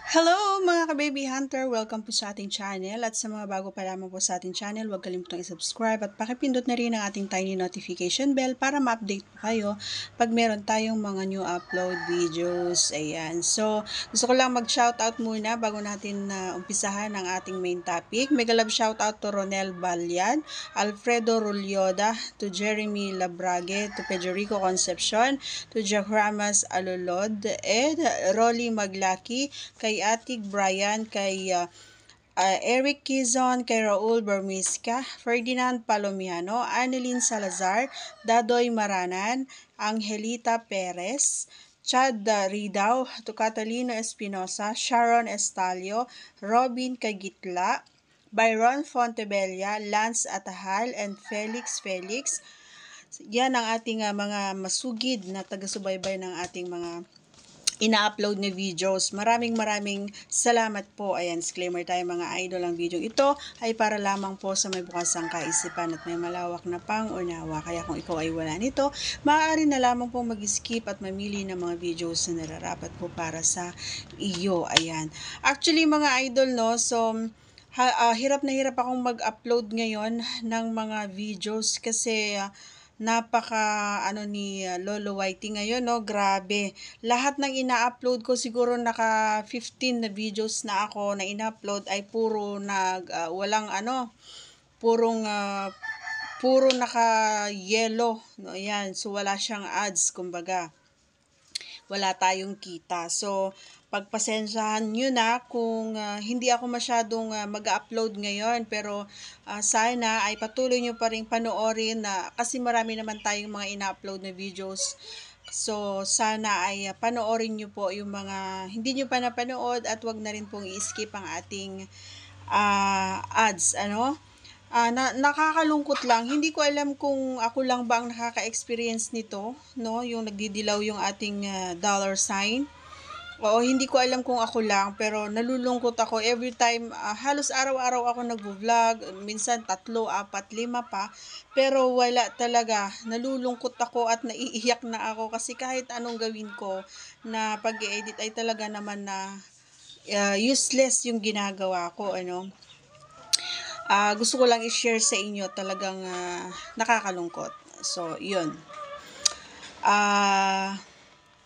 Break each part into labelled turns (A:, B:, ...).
A: Hello mga ka-baby hunter! Welcome po sa ating channel at sa mga bago pa lamang po sa ating channel, huwag kalimutang i-subscribe at pakipindot na rin ang ating tiny notification bell para ma-update po kayo pag meron tayong mga new upload videos. Ayan. So, gusto ko lang mag-shoutout muna bago natin umpisahan ang ating main topic. Mega love shoutout to Ronel Balyan, Alfredo Rulyoda, to Jeremy Labrague, to Pedrico Concepcion, to Jahramas Alolod, and Rolly Maglaki, kay Atig Brian, kay Eric Quizon, kay Raul Bermisca, Ferdinand Palomiano, Annelyn Salazar, Dadoy Maranan, Angelita Perez, Chad Ridaw, to Catalino Espinosa, Sharon Estalio, Robin Kagitla, Byron Fontebella, Lance Atahal, and Felix Felix. Yan ang ating mga masugid na taga-subaybay ng ating mga ina-upload na videos. Maraming salamat po. Ayan, disclaimer tayo mga idol, ang video ito ay para lamang po sa may bukasang kaisipan at may malawak na pang-unawa. Kaya kung ikaw ay wala nito, maaari na lamang po mag-skip at mamili ng mga videos na nararapat po para sa iyo. Ayan. Actually mga idol, no, so hirap na hirap akong mag-upload ngayon ng mga videos kasi napaka ni Lolo Whitey ngayon, no, grabe. Lahat ng ina-upload ko, siguro naka 15 na videos na ako na ina-upload ay puro walang puro naka yellow, no, yan. So wala siyang ads, kumbaga wala tayong kita. So, pagpasensyahan nyo na kung hindi ako masyadong mag-upload ngayon, pero sana ay patuloy nyo pa rin panoorin kasi marami naman tayong mga ina-upload na videos. So, sana ay panoorin nyo po yung mga hindi nyo pa napanood at wag na rin pong i-skip ang ating ads, nakakalungkot lang. Hindi ko alam kung ako lang ba ang nakaka-experience nito, no? Yung nagdidilaw yung ating dollar sign. Oo, hindi ko alam kung ako lang, pero nalulungkot ako every time. Halos araw-araw ako nagvo-vlog, minsan 3, 4, 5 pa. Pero wala talaga. Nalulungkot ako at naiiyak na ako kasi kahit anong gawin ko na pag-edit ay talaga naman na useless yung ginagawa ko, gusto ko lang i-share sa inyo, talagang nakakalungkot. So, yun.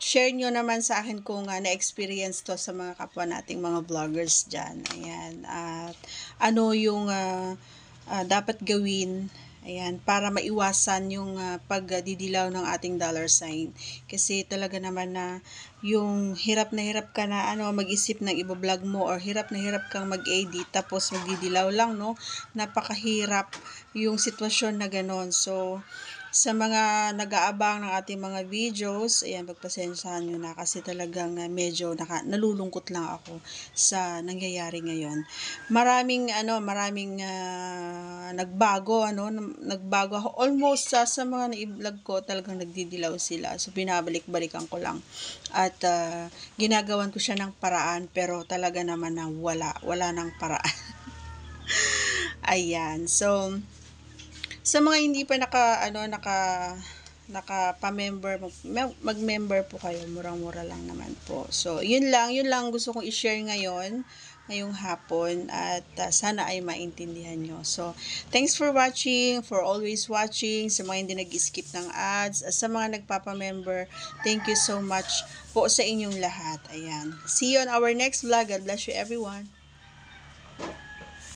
A: Share nyo naman sa akin kung na-experience to sa mga kapwa nating mga vloggers dyan. Ayan. At ano yung dapat gawin, ayan, para maiwasan yung pagdidilaw ng ating dollar sign. Kasi talaga naman na yung hirap na hirap ka na mag-isip ng i-vlog mo, or hirap na hirap kang mag-edit tapos magdidilaw lang, no? Napakahirap yung sitwasyon na ganon. So, sa mga nag-aabang ng ating mga videos, ayan, pagpasensyahan nyo na kasi talagang medyo nalulungkot lang ako sa nangyayari ngayon. Maraming nagbago, nagbago ako. Almost sa mga na-vlog ko, talagang nagdidilaw sila. So, binabalik-balikan ko lang. At ginagawan ko siya ng paraan, pero talaga naman na wala ng paraan. Ayan. So, sa mga hindi pa naka-pa-member, mag-member po kayo, murang-mura lang naman po. So, yun lang gusto kong i-share ngayong hapon, at sana ay maintindihan nyo. So, thanks for watching, for always watching, sa mga hindi nag-skip ng ads, sa mga nagpapa-member, thank you so much po sa inyong lahat. Ayan. See you on our next vlog. God bless you everyone.